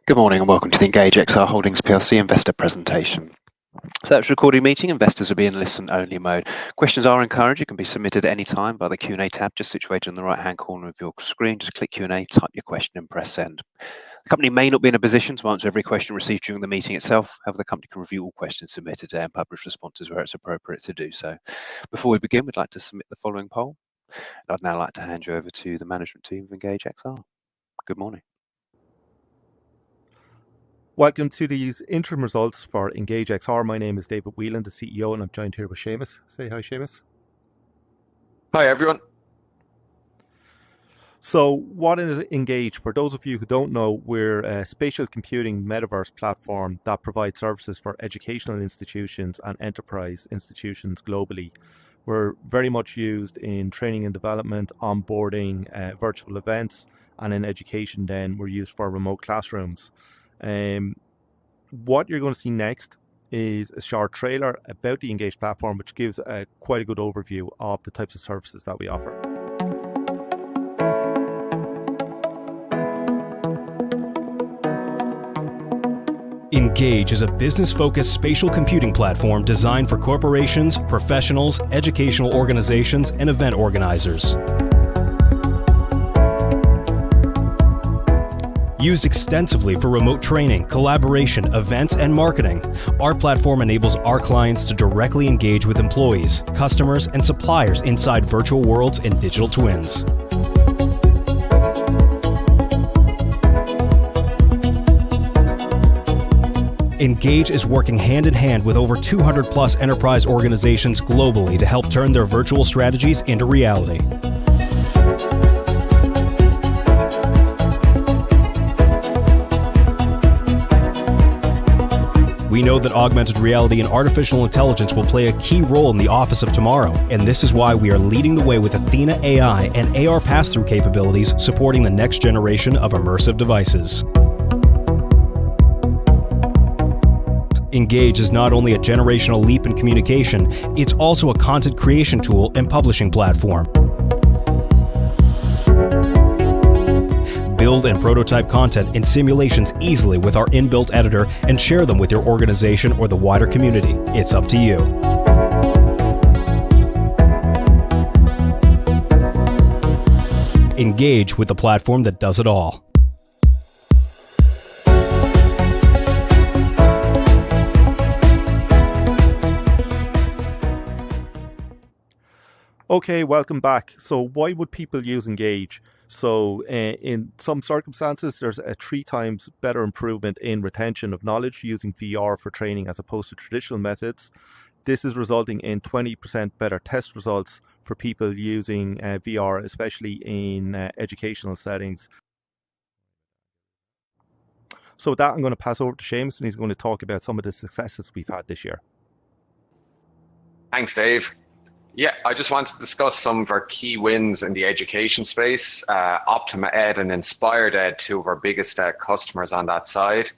Good morning and welcome to the Engage XR Holdings PLC investor presentation. So that's a recording meeting. Investors will be in listen-only mode. Questions are encouraged. You can be submitted at any time by the Q&A tab just situated in the right-hand corner of your screen. Just click Q&A, type your question and press send. The company may not be in a position to answer every question received during the meeting itself. However, the company can review all questions submitted today and publish responses where it's appropriate to do so. Before we begin, we'd like to submit the following poll. I'd now like to hand you over to the management team of Engage XR. Good morning. Welcome to these interim results for Engage XR. My name is David Whelan, the CEO, and I'm joined here with Seamus. Say hi, Seamus. Hi, everyone. So what is Engage? For those of you who don't know, we're a spatial computing metaverse platform that provides services for educational institutions and enterprise institutions globally. We're very much used in training and development, onboarding, virtual events, and in education then we're used for remote classrooms. What you're going to see next is a short trailer about the Engage platform, which gives quite a good overview of the types of services that we offer. Engage is a business-focused spatial computing platform designed for corporations, professionals, educational organizations, and event organizers. Used extensively for remote training, collaboration, events, and marketing, our platform enables our clients to directly engage with employees, customers, and suppliers inside virtual worlds and digital twins. Engage is working hand in hand with over 200 plus enterprise organizations globally to help turn their virtual strategies into reality. We know that augmented reality and artificial intelligence will play a key role in the office of tomorrow, and this is why we are leading the way with Athena AI and AR pass-through capabilities supporting the next generation of immersive devices. Engage is not only a generational leap in communication, it's also a content creation tool and publishing platform. Build and prototype content and simulations easily with our inbuilt editor and share them with your organization or the wider community. It's up to you. Engage with the platform that does it all. Okay, welcome back. So why would people use Engage? So in some circumstances, there's a 3 times better improvement in retention of knowledge using VR for training as opposed to traditional methods. This is resulting in 20% better test results for people using VR, especially in educational settings. So with that, I'm going to pass over to Seamus, and he's going to talk about some of the successes we've had this year. Thanks, Dave. Yeah, I just want to discuss some of our key wins in the education space. Optima Ed and Inspired Ed, 2 of our biggest customers on that side.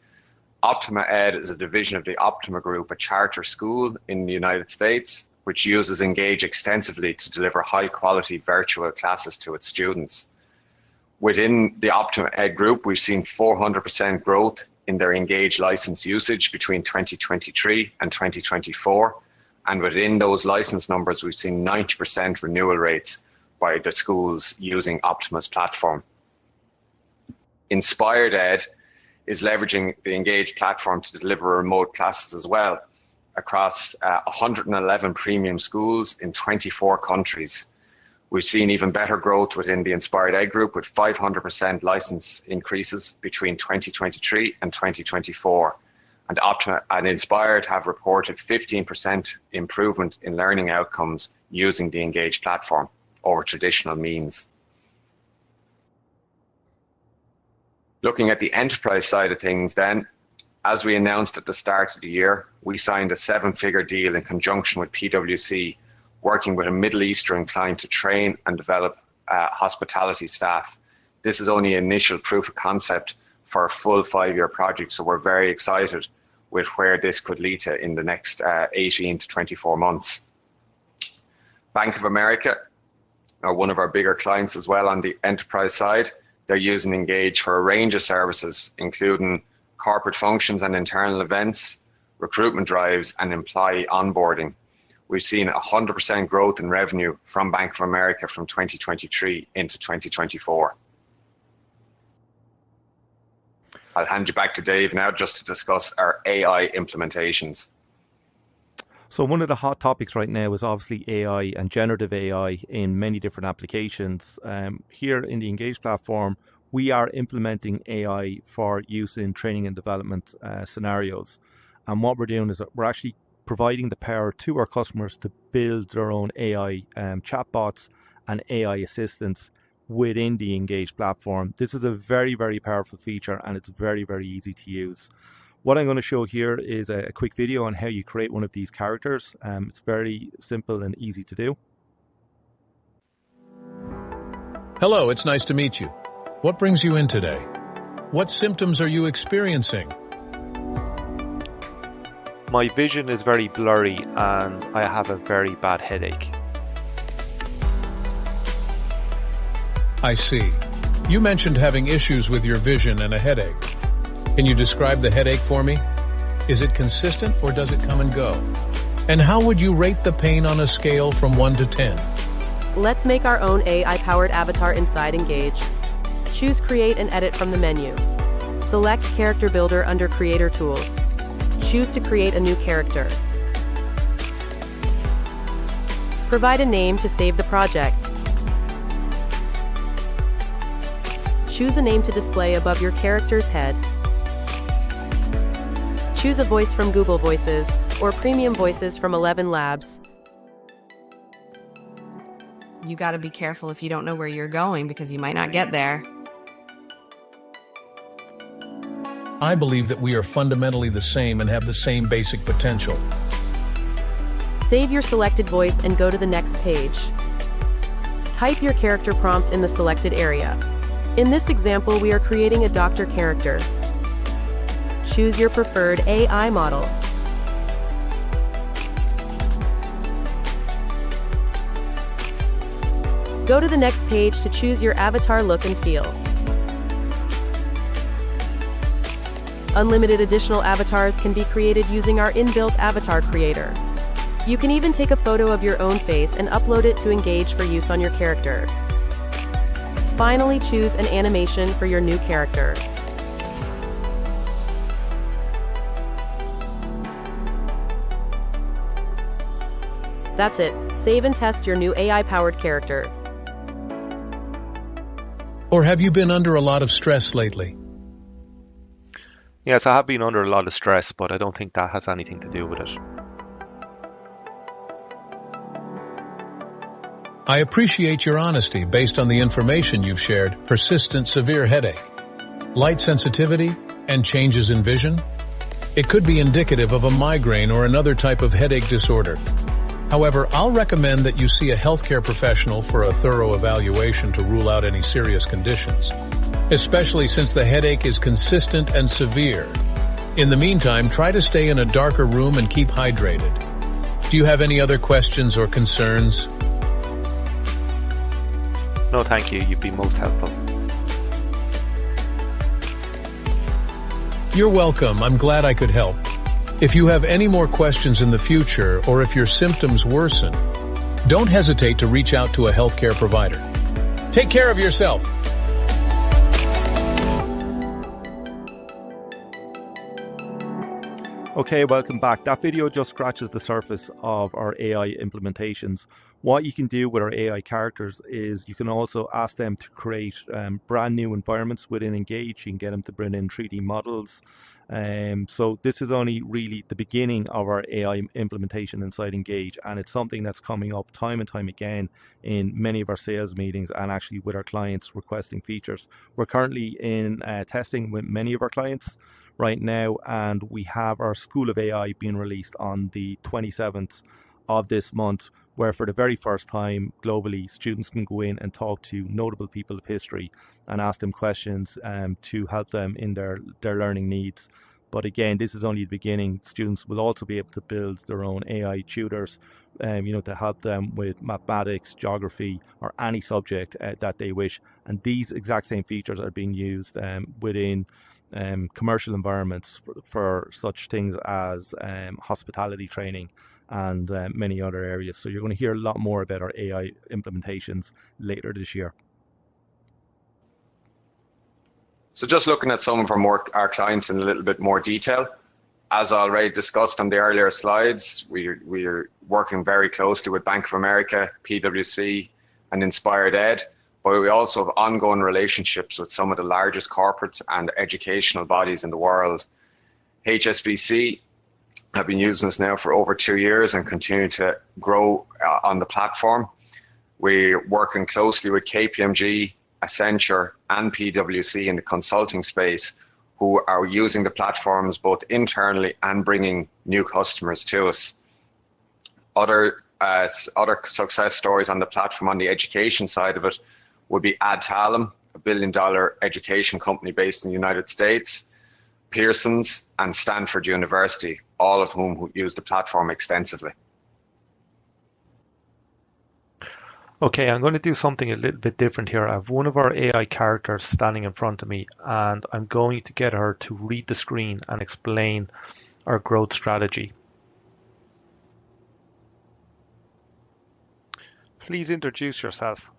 Optima Ed is a division of the Optima Group, a charter school in the United States, which uses Engage extensively to deliver high-quality virtual classes to its students. Within the Optima Ed Group, we've seen 400% growth in their Engage license usage between 2023 and 2024. And within those license numbers, we've seen 90% renewal rates by the schools using Optima's platform. Inspired Ed is leveraging the Engage platform to deliver remote classes as well across 111 premium schools in 24 countries. We've seen even better growth within the Inspired Ed Group with 500% license increases between 2023 and 2024. And Optima and Inspired have reported 15% improvement in learning outcomes using the Engage platform over traditional means. Looking at the enterprise side of things then, as we announced at the start of the year, we signed a 7-figure deal in conjunction with PwC, working with a Middle Eastern client to train and develop hospitality staff. This is only an initial proof of concept for a full 5-year project, so we're very excited with where this could lead to in the next 18 to 24 months. Bank of America are one of our bigger clients as well on the enterprise side. They're using Engage for a range of services, including corporate functions and internal events, recruitment drives, and employee onboarding. We've seen 100% growth in revenue from Bank of America from 2023 into 2024. I'll hand you back to Dave now just to discuss our AI implementations. So one of the hot topics right now is obviously AI and generative AI in many different applications. Here in the Engage platform, we are implementing AI for use in training and development scenarios. And what we're doing is we're actually providing the power to our customers to build their own AI chatbots and AI assistants within the Engage platform. This is a very, very powerful feature, and it's very, very easy to use. What I'm going to show here is a quick video on how you create one of these characters. It's very simple and easy to do. Hello, it's nice to meet you. What brings you in today? What symptoms are you experiencing? My vision is very blurry and I have a very bad headache. I see. You mentioned having issues with your vision and a headache. Can you describe the headache for me? Is it consistent or does it come and go? And how would you rate the pain on a scale from 1 to 10? Let's make our own AI-powered avatar inside Engage. Choose Create and Edit from the menu. Select Character Builder under Creator Tools. Choose to create a new character. Provide a name to save the project. Choose a name to display above your character's head. Choose a voice from Google Voices or Premium Voices from 11 Labs. You gotta be careful if you don't know where you're going because you might not get there. I believe that we are fundamentally the same and have the same basic potential. Save your selected voice and go to the next page. Type your character prompt in the selected area. In this example, we are creating a doctor character. Choose your preferred AI model. Go to the next page to choose your avatar look and feel. Unlimited additional avatars can be created using our inbuilt avatar creator. You can even take a photo of your own face and upload it to Engage for use on your character. Finally, choose an animation for your new character. That's it. Save and test your new AI-powered character. Or have you been under a lot of stress lately? Yes, I have been under a lot of stress, but I don't think that has anything to do with it. I appreciate your honesty based on the information you've shared. Persistent severe headache, light sensitivity, and changes in vision. It could be indicative of a migraine or another type of headache disorder. However, I'll recommend that you see a healthcare professional for a thorough evaluation to rule out any serious conditions, especially since the headache is consistent and severe. In the meantime, try to stay in a darker room and keep hydrated. Do you have any other questions or concerns? No, thank you. You've been most helpful. You're welcome. I'm glad I could help. If you have any more questions in the future, or if your symptoms worsen, don't hesitate to reach out to a healthcare provider. Take care of yourself. Okay, welcome back. That video just scratches the surface of our AI implementations. What you can do with our AI characters is you can also ask them to create brand new environments within Engage. You can get them to bring in 3D models. So this is only really the beginning of our AI implementation inside Engage, and it's something that's coming up time and time again in many of our sales meetings and actually with our clients requesting features. We're currently in testing with many of our clients right now, and we have our School of AI being released on the 27th of this month, where for the very first time globally, students can go in and talk to notable people of history and ask them questions to help them in their learning needs. But again, this is only the beginning. Students will also be able to build their own AI tutors, to help them with mathematics, geography, or any subject that they wish. And these exact same features are being used within commercial environments for such things as hospitality training and many other areas. So you're going to hear a lot more about our AI implementations later this year. So just looking at some of our clients in a little bit more detail, as already discussed on the earlier slides, we're working very closely with Bank of America, PwC, and Inspired Ed, but we also have ongoing relationships with some of the largest corporates and educational bodies in the world. HSBC have been using us now for over 2 years and continue to grow on the platform. We're working closely with KPMG, Accenture, and PwC in the consulting space, who are using the platforms both internally and bringing new customers to us. Other success stories on the platform on the education side of it would be Adtalem, a $1 billion education company based in the United States, Pearson's, and Stanford University, all of whom use the platform extensively. Okay, I'm going to do something a little bit different here. I have one of our AI characters standing in front of me, and I'm going to get her to read the screen and explain our growth strategy. Please introduce yourself.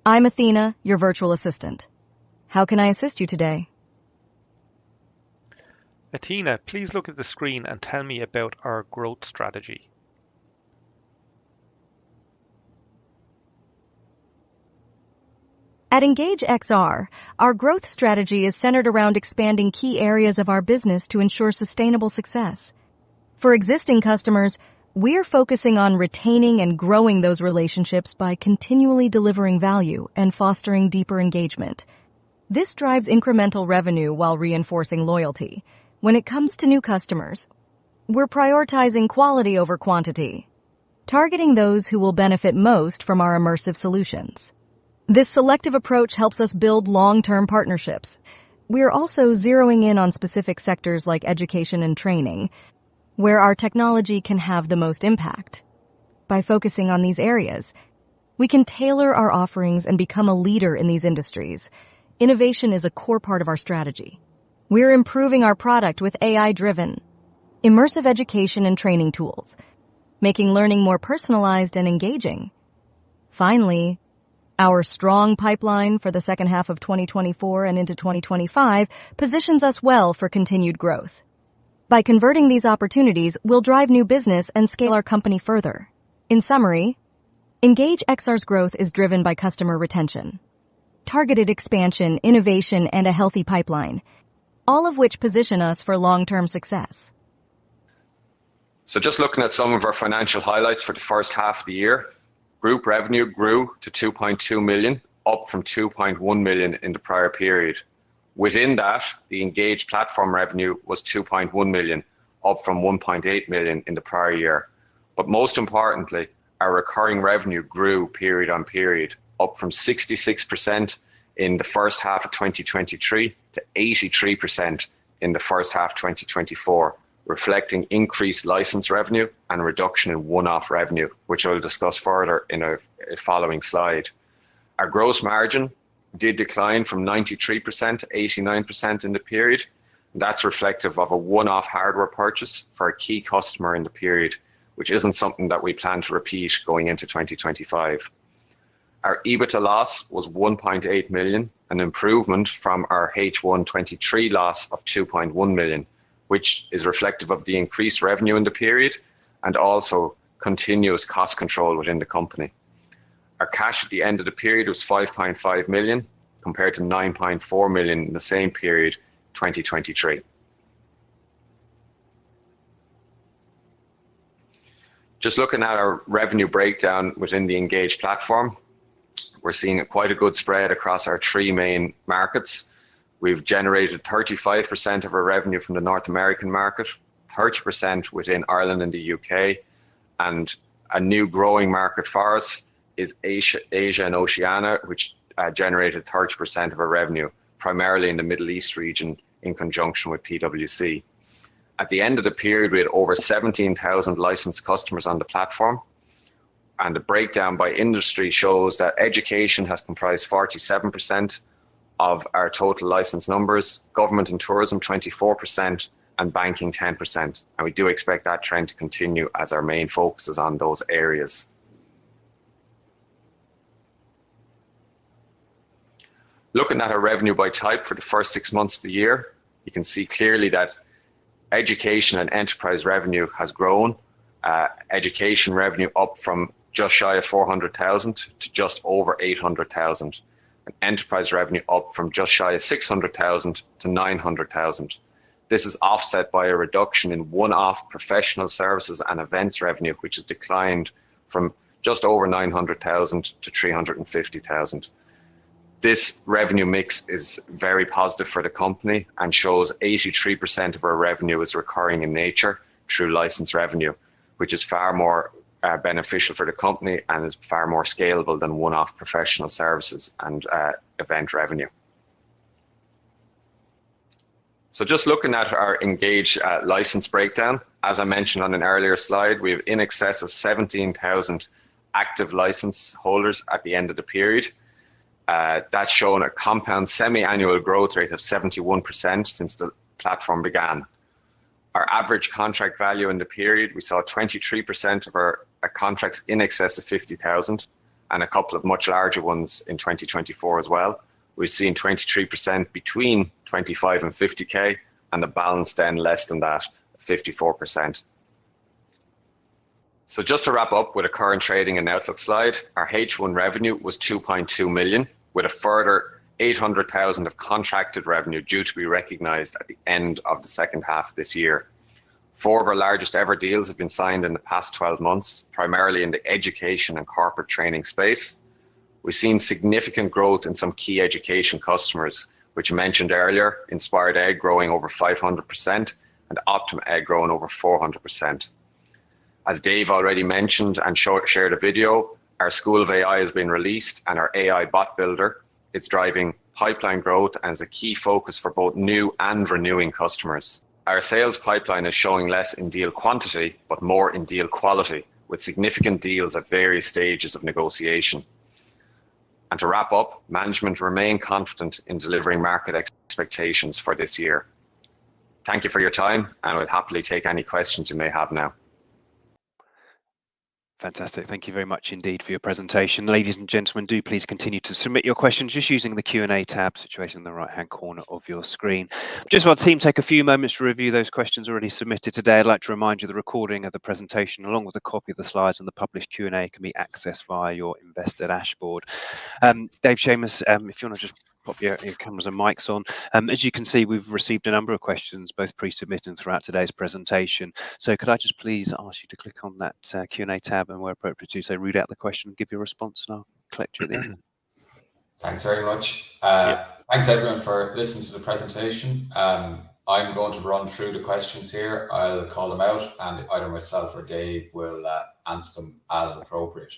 I'm Athena, your virtual assistant. How can I assist you today? Athena, please look at the screen and tell me about our growth strategy. At Engage XR, our growth strategy is centered around expanding key areas of our business to ensure sustainable success. For existing customers, we're focusing on retaining and growing those relationships by continually delivering value and fostering deeper engagement. This drives incremental revenue while reinforcing loyalty. When it comes to new customers, we're prioritizing quality over quantity, targeting those who will benefit most from our immersive solutions. This selective approach helps us build long-term partnerships. We are also zeroing in on specific sectors like education and training, where our technology can have the most impact. By focusing on these areas, we can tailor our offerings and become a leader in these industries. Innovation is a core part of our strategy. We're improving our product with AI-driven, immersive education and training tools, making learning more personalized and engaging. Finally, our strong pipeline for the second half of 2024 and into 2025 positions us well for continued growth. By converting these opportunities, we'll drive new business and scale our company further. In summary, Engage XR's growth is driven by customer retention, targeted expansion, innovation, and a healthy pipeline, all of which position us for long-term success. So just looking at some of our financial highlights for the first half of the year, group revenue grew to 2.2 million, up from 2.1 million in the prior period. Within that, the Engage platform revenue was 2.1 million, up from 1.8 million in the prior year. But most importantly, our recurring revenue grew period on period, up from 66% in the first half of 2023 to 83% in the first half of 2024, reflecting increased license revenue and reduction in one-off revenue, which I will discuss further in a following slide. Our gross margin did decline from 93% to 89% in the period. That's reflective of a one-off hardware purchase for a key customer in the period, which isn't something that we plan to repeat going into 2025. Our EBITDA loss was 1.8 million, an improvement from our H1 23 loss of 2.1 million, which is reflective of the increased revenue in the period and also continuous cost control within the company. Our cash at the end of the period was 5.5 million compared to 9.4 million in the same period, 2023. Just looking at our revenue breakdown within the Engage platform, we're seeing quite a good spread across our three main markets. We've generated 35% of our revenue from the North American market, 30% within Ireland and the UK, and a new growing market for us is Asia and Oceania, which generated 30% of our revenue, primarily in the Middle East region in conjunction with PwC. At the end of the period, we had over 17,000 licensed customers on the platform. and the breakdown by industry shows that education has comprised 47% of our total license numbers, government and tourism 24%, and banking 10%. And we do expect that trend to continue as our main focus is on those areas. Looking at our revenue by type for the first 6 months of the year, you can see clearly that education and enterprise revenue has grown. Education revenue up from just shy of 400,000 to just over 800,000. And enterprise revenue up from just shy of 600,000 to 900,000. This is offset by a reduction in one-off professional services and events revenue, which has declined from just over 900,000 to 350,000. This revenue mix is very positive for the company and shows 83% of our revenue is recurring in nature through license revenue, which is far more beneficial for the company and is far more scalable than one-off professional services and event revenue. So just looking at our Engage license breakdown, as I mentioned on an earlier slide, we have in excess of 17,000 active license holders at the end of the period. That's shown a compound semi-annual growth rate of 71% since the platform began. Our average contract value in the period, we saw 23% of our contracts in excess of 50,000 and a couple of much larger ones in 2024 as well. We've seen 23% between 25 and 50K and the balance then less than that, 54%. So just to wrap up with a current trading and outlook slide, our H1 revenue was 2.2 million with a further 800,000 of contracted revenue due to be recognized at the end of the second half of this year. 4 of our largest ever deals have been signed in the past 12 months, primarily in the education and corporate training space. We've seen significant growth in some key education customers, which I mentioned earlier, Inspired Ed growing over 500% and Optima Ed growing over 400%. As Dave already mentioned and shared a video, our School of AI has been released and our AI bot builder is driving pipeline growth and is a key focus for both new and renewing customers. Our sales pipeline is showing less in deal quantity, but more in deal quality, with significant deals at various stages of negotiation. And to wrap up, management remain confident in delivering market expectations for this year. Thank you for your time, and I'll happily take any questions you may have now. Fantastic. Thank you very much indeed for your presentation. Ladies and gentlemen, do please continue to submit your questions just using the Q&A tab situated in the right-hand corner of your screen. Just while the team take a few moments to review those questions already submitted today, I'd like to remind you the recording of the presentation along with a copy of the slides and the published Q&A can be accessed via your investor dashboard. Dave, Seamus, if you want to just pop your cameras and mics on. As you can see, we've received a number of questions, both pre-submitted and throughout today's presentation. So could I just please ask you to click on that Q&A tab and where appropriate to say, read out the question and give your response, and I'll collect you at the end. Thanks very much. Thanks everyone for listening to the presentation. I'm going to run through the questions here. I'll call them out and either myself or Dave will answer them as appropriate.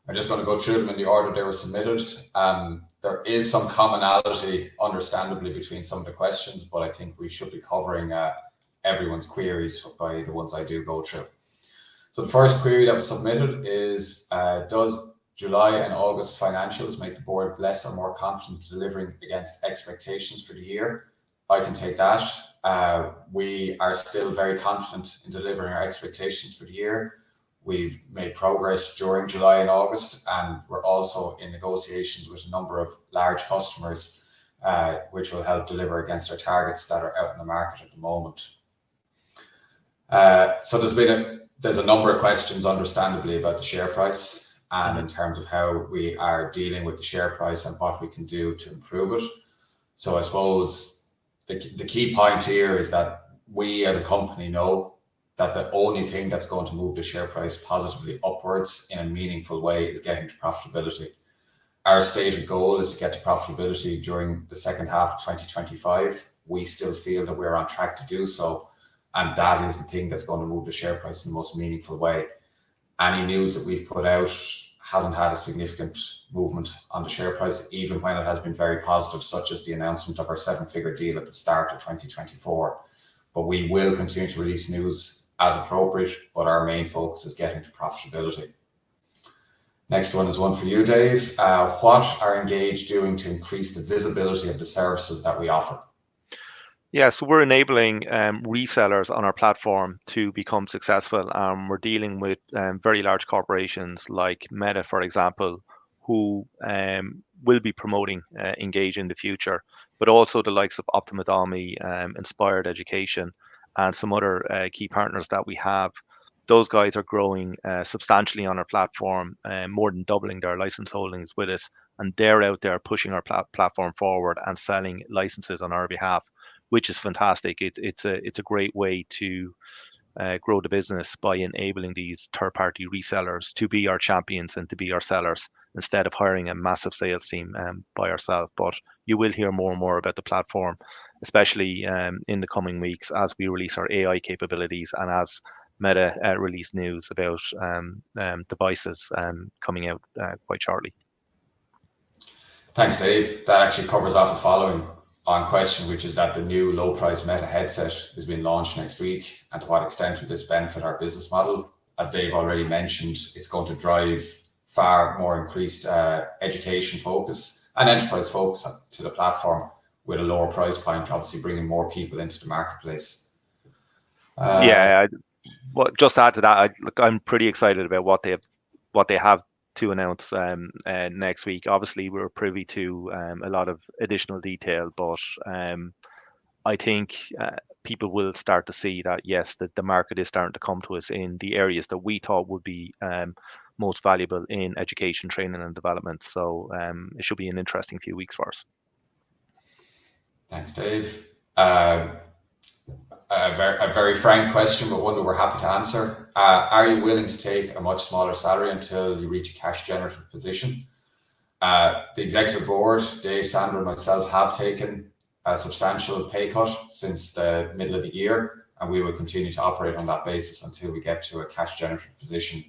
I'm just going to go through them in the order they were submitted. There is some commonality, understandably, between some of the questions, but I think we should be covering everyone's queries by the ones I do go through. So the first query that was submitted is, does July and August financials make the board less or more confident delivering against expectations for the year? I can take that. We are still very confident in delivering our expectations for the year. We've made progress during July and August, and we're also in negotiations with a number of large customers, which will help deliver against our targets that are out in the market at the moment. So there's a number of questions, understandably, about the share price and in terms of how we are dealing with the share price and what we can do to improve it. So I suppose the key point here is that we as a company know that the only thing that's going to move the share price positively upwards in a meaningful way is getting to profitability. Our stated goal is to get to profitability during the second half of 2025. We still feel that we're on track to do so, and that is the thing that's going to move the share price in the most meaningful way. Any news that we've put out hasn't had a significant movement on the share price, even when it has been very positive, such as the announcement of our 7-figure deal at the start of 2024. But we will continue to release news as appropriate, but our main focus is getting to profitability. Next one is one for you, Dave. What are Engage doing to increase the visibility of the services that we offer? Yeah, so we're enabling resellers on our platform to become successful. We're dealing with very large corporations like Meta, for example, who will be promoting Engage in the future, but also the likes of Optimadomi, Inspired Education, and some other key partners that we have. Those guys are growing substantially on our platform, more than doubling their license holdings with us, and they're out there pushing our platform forward and selling licenses on our behalf, which is fantastic. It's a great way to grow the business by enabling these third-party resellers to be our champions and to be our sellers instead of hiring a massive sales team by ourselves. But you will hear more and more about the platform, especially in the coming weeks as we release our AI capabilities and as Meta release news about devices coming out quite shortly. Thanks, Dave. That actually covers off the following on question, which is that the new low price Meta headset is being launched next week, and to what extent will this benefit our business model? As Dave already mentioned, it's going to drive far more increased education focus and enterprise focus to the platform with a lower price point, obviously bringing more people into the marketplace. Well, just to add to that, I'm pretty excited about what they have to announce next week. Obviously, we're privy to a lot of additional detail, but I think people will start to see that, yes, the market is starting to come to us in the areas that we thought would be most valuable in education, training and development. So it should be an interesting few weeks for us. Thanks, Dave. A very frank question, but one that we're happy to answer. Are you willing to take a much smaller salary until you reach a cash generative position? The executive board, Dave, Sandra, and myself have taken a substantial pay cut since the middle of the year, and we will continue to operate on that basis until we get to a cash generative position.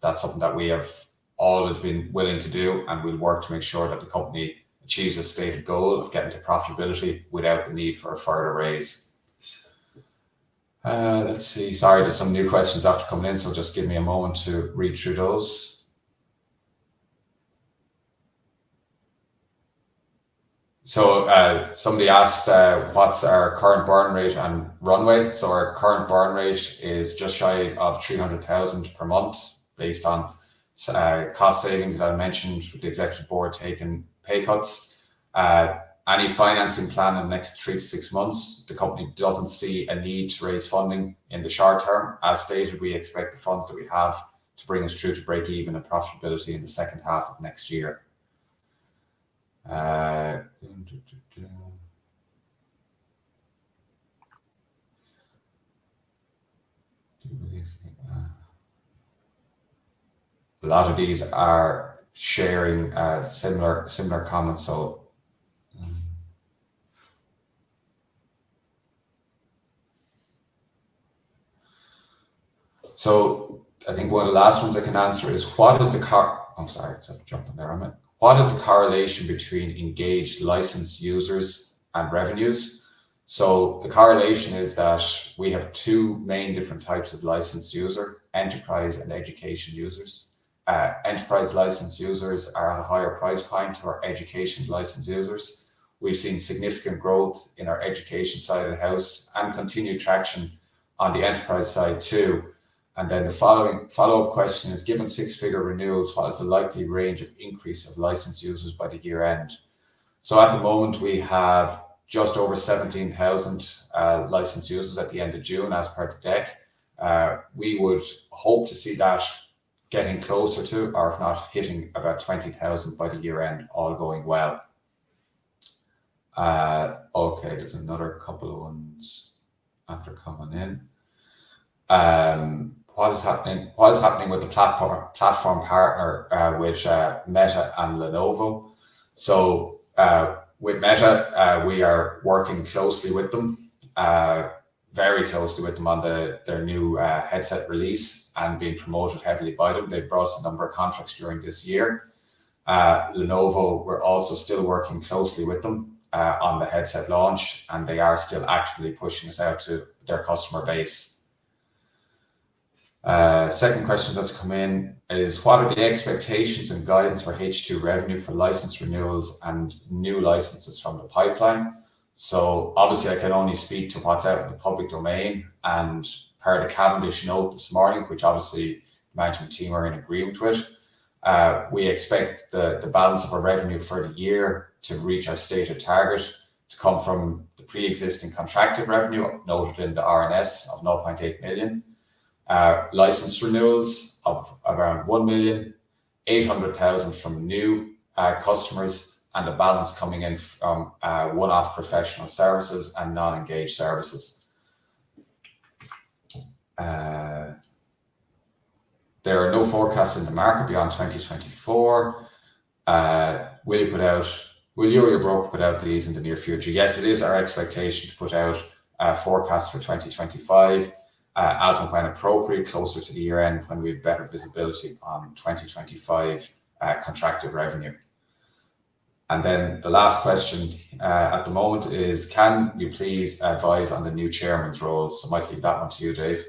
That's something that we have always been willing to do, and we'll work to make sure that the company achieves a stated goal of getting to profitability without the need for a further raise. Let's see. Sorry, there's some new questions after coming in, so just give me a moment to read through those. So somebody asked what's our current burn rate and runway. So our current burn rate is just shy of 300,000 per month based on cost savings that I mentioned with the executive board taking pay cuts. Any financing plan in the next 3 to 6 months, the company doesn't see a need to raise funding in the short term. As stated, we expect the funds that we have to bring us through to break even and profitability in the second half of next year. A lot of these are sharing similar comments. So I think one of the last ones I can answer is what is the correlation between engaged licensed users and revenues? So the correlation is that we have two main different types of licensed user, enterprise and education users. Enterprise licensed users are at a higher price point to our education licensed users. We've seen significant growth in our education side of the house and continued traction on the enterprise side too. And then the follow-up question is, given 6-figure renewals, what is the likely range of increase of licensed users by the year end? So at the moment, we have just over 17,000 licensed users at the end of June, as per the deck. We would hope to see that getting closer to, or if not, hitting about 20,000 by the year end, all going well. Okay, there's another couple of ones after coming in. What is happening with the platform partner with Meta and Lenovo? So with Meta, we are working closely with them, very closely with them on their new headset release and being promoted heavily by them. They've brought us a number of contracts during this year. Lenovo, we're also still working closely with them on the headset launch, and they are still actively pushing us out to their customer base. Second question that's come in is, what are the expectations and guidance for H2 revenue for license renewals and new licenses from the pipeline? So obviously I can only speak to what's out in the public domain, and per the Cavendish note this morning, which obviously the management team are in agreement with, we expect the balance of our revenue for the year to reach our stated target to come from the pre-existing contracted revenue noted in the RNS of 0.8 million. License renewals of around 1 million, 800,000 from new customers, and the balance coming in from one-off professional services and non-engaged services. There are no forecasts in the market beyond 2024. Will you or your broker put out these in the near future? Yes, it is our expectation to put out forecasts for 2025 as and when appropriate, closer to the year end, when we have better visibility on 2025 contracted revenue. And then the last question at the moment is, can you please advise on the new chairman's role? So I might leave that one to you, Dave.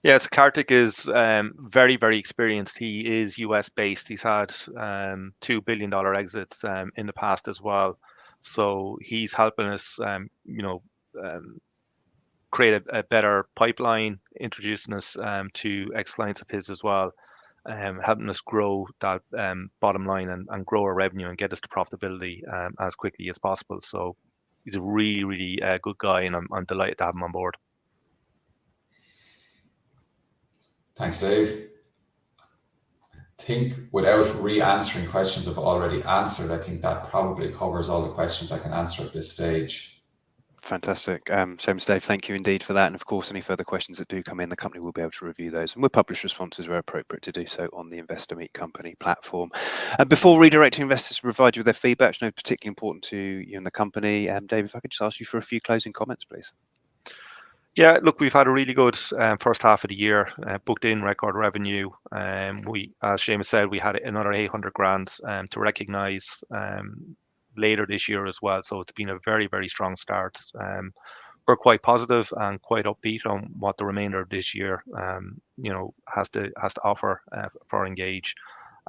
Yeah, so Kartik is very, very experienced. He is US based. He's had $2 billion exits in the past as well. So he's helping us, create a better pipeline, introducing us to ex-clients of his as well, helping us grow that bottom line and grow our revenue and get us to profitability as quickly as possible. So he's a really, really good guy, and I'm delighted to have him on board. Thanks, Dave. I think without re-answering questions I've already answered, I think that probably covers all the questions I can answer at this stage. Fantastic. Seamus, Dave, thank you indeed for that. And of course, any further questions that do come in, the company will be able to review those, and we'll publish responses where appropriate to do so on the Investor Meet Company platform. And before redirecting investors to provide you with their feedback, which I know particularly important to you and the company, Dave, if I could just ask you for a few closing comments, please. Yeah, look, we've had a really good first half of the year, booked in record revenue. We, as Seamus said, we had another 800 grand to recognise later this year as well. So it's been a very, very strong start. We're quite positive and quite upbeat on what the remainder of this year, has to offer for Engage.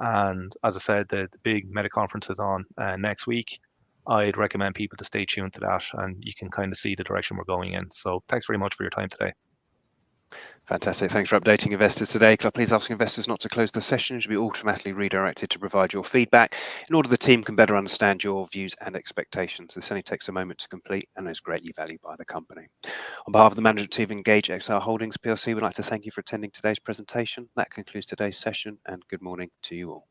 And as I said, the big Meta conference is on next week. I'd recommend people to stay tuned to that, and you can kind of see the direction we're going in. So thanks very much for your time today. Fantastic. Thanks for updating investors today. Could I please ask investors not to close the session? It should be automatically redirected to provide your feedback in order the team can better understand your views and expectations. This only takes a moment to complete and is greatly valued by the company. On behalf of the management team of Engage XR Holdings PLC, we'd like to thank you for attending today's presentation. That concludes today's session, and good morning to you all.